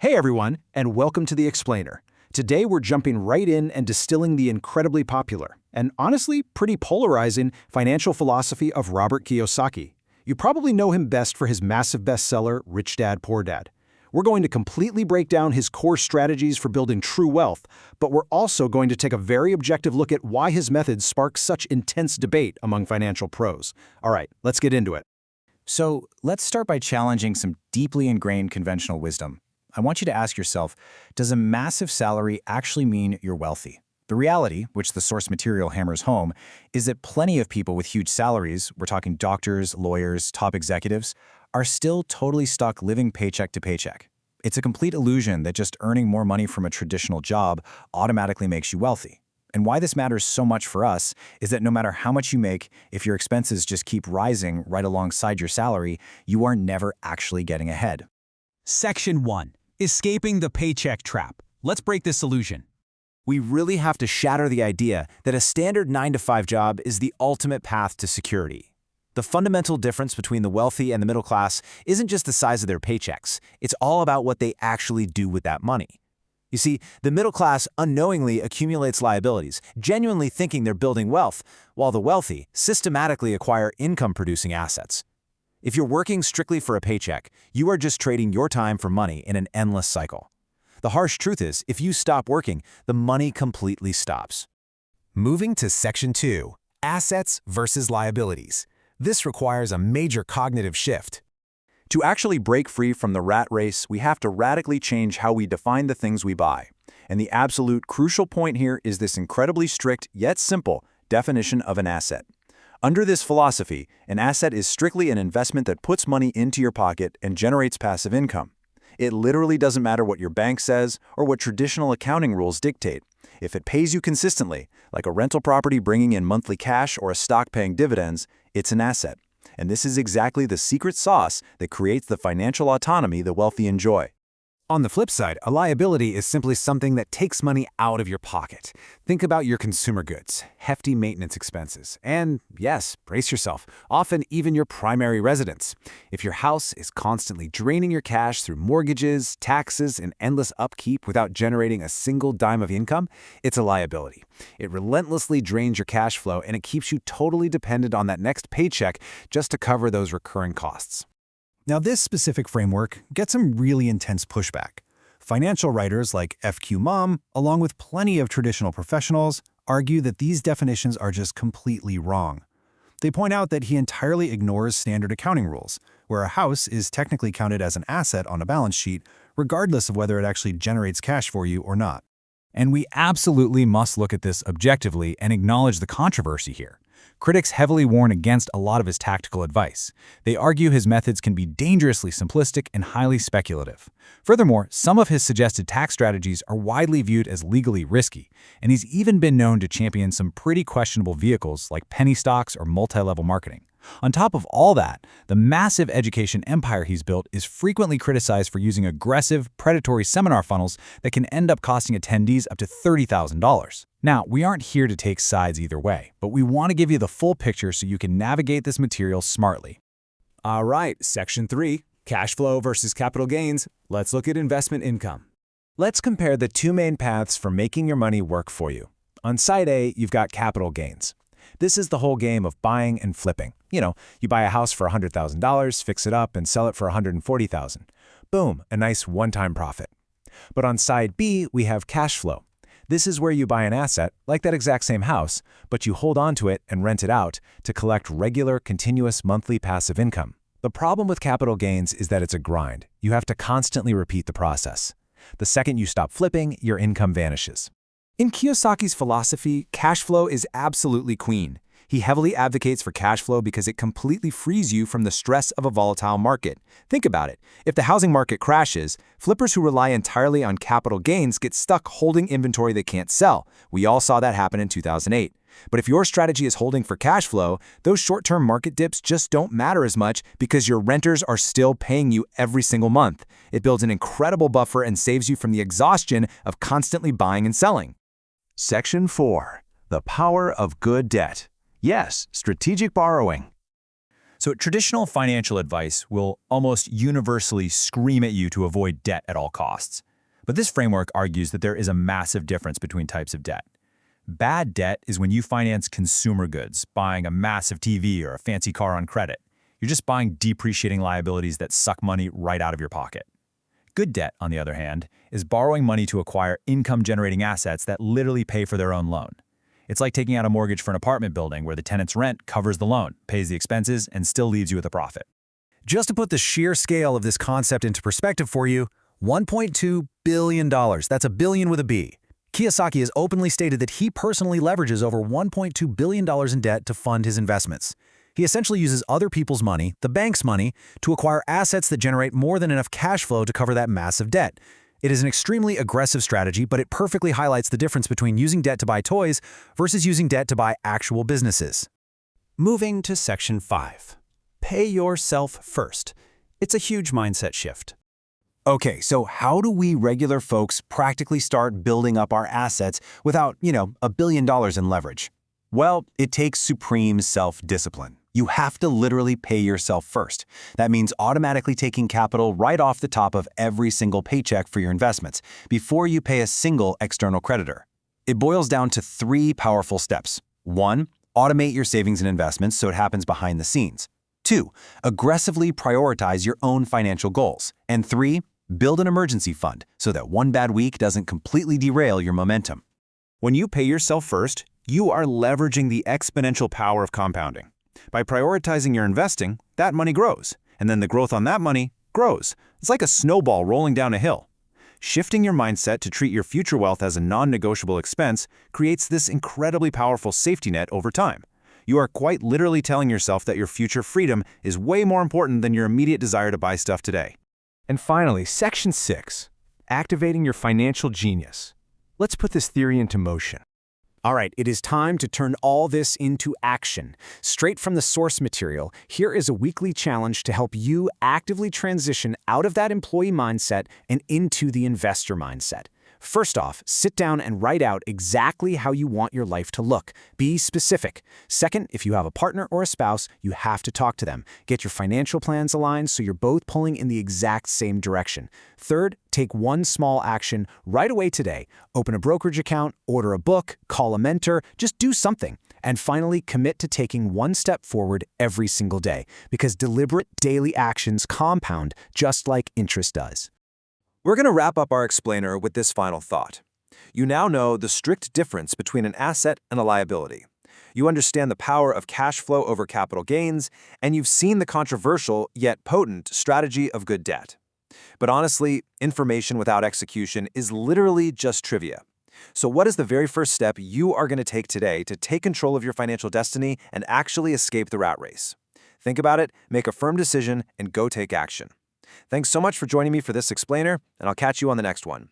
Hey everyone, and welcome to The Explainer. Today we're jumping right in and distilling the incredibly popular, and honestly pretty polarizing, financial philosophy of Robert Kiyosaki. You probably know him best for his massive bestseller, Rich Dad, Poor Dad. We're going to completely break down his core strategies for building true wealth, but we're also going to take a very objective look at why his methods spark such intense debate among financial pros. All right, let's get into it. So let's start by challenging some deeply ingrained conventional wisdom. I want you to ask yourself, does a massive salary actually mean you're wealthy? The reality, which the source material hammers home, is that plenty of people with huge salaries, we're talking doctors, lawyers, top executives, are still totally stuck living paycheck to paycheck. It's a complete illusion that just earning more money from a traditional job automatically makes you wealthy. And why this matters so much for us is that no matter how much you make, if your expenses just keep rising right alongside your salary, you are never actually getting ahead. Section 1. Escaping the paycheck trap. Let's break this illusion. We really have to shatter the idea that a standard 9-to-5 job is the ultimate path to security. The fundamental difference between the wealthy and the middle class isn't just the size of their paychecks. It's all about what they actually do with that money. You see, the middle class unknowingly accumulates liabilities, genuinely thinking they're building wealth, while the wealthy systematically acquire income-producing assets. If you're working strictly for a paycheck, you are just trading your time for money in an endless cycle. The harsh truth is, if you stop working, the money completely stops. Moving to Section 2, Assets versus Liabilities. This requires a major cognitive shift. To actually break free from the rat race, we have to radically change how we define the things we buy. And the absolute crucial point here is this incredibly strict, yet simple, definition of an asset. Under this philosophy, an asset is strictly an investment that puts money into your pocket and generates passive income. It literally doesn't matter what your bank says or what traditional accounting rules dictate. If it pays you consistently, like a rental property bringing in monthly cash or a stock paying dividends, it's an asset. And this is exactly the secret sauce that creates the financial autonomy the wealthy enjoy. On the flip side, a liability is simply something that takes money out of your pocket. Think about your consumer goods, hefty maintenance expenses, and yes, brace yourself, often even your primary residence. If your house is constantly draining your cash through mortgages, taxes, and endless upkeep without generating a single dime of income, it's a liability. It relentlessly drains your cash flow and it keeps you totally dependent on that next paycheck just to cover those recurring costs. Now, this specific framework gets some really intense pushback. Financial writers like FQ Mom, along with plenty of traditional professionals, argue that these definitions are just completely wrong. They point out that he entirely ignores standard accounting rules, where a house is technically counted as an asset on a balance sheet, regardless of whether it actually generates cash for you or not. And we absolutely must look at this objectively and acknowledge the controversy here. Critics heavily warn against a lot of his tactical advice. They argue his methods can be dangerously simplistic and highly speculative. Furthermore, some of his suggested tax strategies are widely viewed as legally risky, and he's even been known to champion some pretty questionable vehicles like penny stocks or multi-level marketing. On top of all that, the massive education empire he's built is frequently criticized for using aggressive, predatory seminar funnels that can end up costing attendees up to $30,000. Now, we aren't here to take sides either way, but we want to give you the full picture so you can navigate this material smartly. All right, Section 3, Cash Flow versus Capital Gains. Let's look at investment income. Let's compare the two main paths for making your money work for you. On side A, you've got capital gains. This is the whole game of buying and flipping. You buy a house for $100,000, fix it up, and sell it for $140,000. Boom, a nice one-time profit. But on side B, we have cash flow. This is where you buy an asset, like that exact same house, but you hold on to it and rent it out to collect regular, continuous monthly passive income. The problem with capital gains is that it's a grind. You have to constantly repeat the process. The second you stop flipping, your income vanishes. In Kiyosaki's philosophy, cash flow is absolutely queen. He heavily advocates for cash flow because it completely frees you from the stress of a volatile market. Think about it. If the housing market crashes, flippers who rely entirely on capital gains get stuck holding inventory they can't sell. We all saw that happen in 2008. But if your strategy is holding for cash flow, those short-term market dips just don't matter as much because your renters are still paying you every single month. It builds an incredible buffer and saves you from the exhaustion of constantly buying and selling. Section 4. The Power of Good Debt. Yes, strategic borrowing. So traditional financial advice will almost universally scream at you to avoid debt at all costs. But this framework argues that there is a massive difference between types of debt. Bad debt is when you finance consumer goods, buying a massive TV or a fancy car on credit. You're just buying depreciating liabilities that suck money right out of your pocket. Good debt, on the other hand, is borrowing money to acquire income-generating assets that literally pay for their own loan. It's like taking out a mortgage for an apartment building where the tenant's rent covers the loan, pays the expenses, and still leaves you with a profit. Just to put the sheer scale of this concept into perspective for you, $1.2 billion, that's a billion with a B. Kiyosaki has openly stated that he personally leverages over $1.2 billion in debt to fund his investments. He essentially uses other people's money, the bank's money, to acquire assets that generate more than enough cash flow to cover that massive debt. It is an extremely aggressive strategy, but it perfectly highlights the difference between using debt to buy toys versus using debt to buy actual businesses. Moving to Section 5. Pay yourself first. It's a huge mindset shift. Okay, so how do we regular folks practically start building up our assets without, $1 billion in leverage? Well, it takes supreme self-discipline. You have to literally pay yourself first. That means automatically taking capital right off the top of every single paycheck for your investments before you pay a single external creditor. It boils down to 3 powerful steps. 1, automate your savings and investments so it happens behind the scenes. 2, aggressively prioritize your own financial goals. And 3, build an emergency fund so that one bad week doesn't completely derail your momentum. When you pay yourself first, you are leveraging the exponential power of compounding. By prioritizing your investing, that money grows, and then the growth on that money grows. It's like a snowball rolling down a hill. Shifting your mindset to treat your future wealth as a non-negotiable expense creates this incredibly powerful safety net over time. You are quite literally telling yourself that your future freedom is way more important than your immediate desire to buy stuff today. And finally, Section 6, activating your financial genius. Let's put this theory into motion. All right, it is time to turn all this into action. Straight from the source material, here is a weekly challenge to help you actively transition out of that employee mindset and into the investor mindset. First off, sit down and write out exactly how you want your life to look. Be specific. Second, if you have a partner or a spouse, you have to talk to them. Get your financial plans aligned so you're both pulling in the exact same direction. Third, take one small action right away today. Open a brokerage account, order a book, call a mentor, just do something. And finally, commit to taking one step forward every single day, because deliberate daily actions compound just like interest does. We're going to wrap up our explainer with this final thought. You now know the strict difference between an asset and a liability. You understand the power of cash flow over capital gains, and you've seen the controversial yet potent strategy of good debt. But honestly, information without execution is literally just trivia. So what is the very first step you are going to take today to take control of your financial destiny and actually escape the rat race? Think about it, make a firm decision, and go take action. Thanks so much for joining me for this explainer, and I'll catch you on the next one.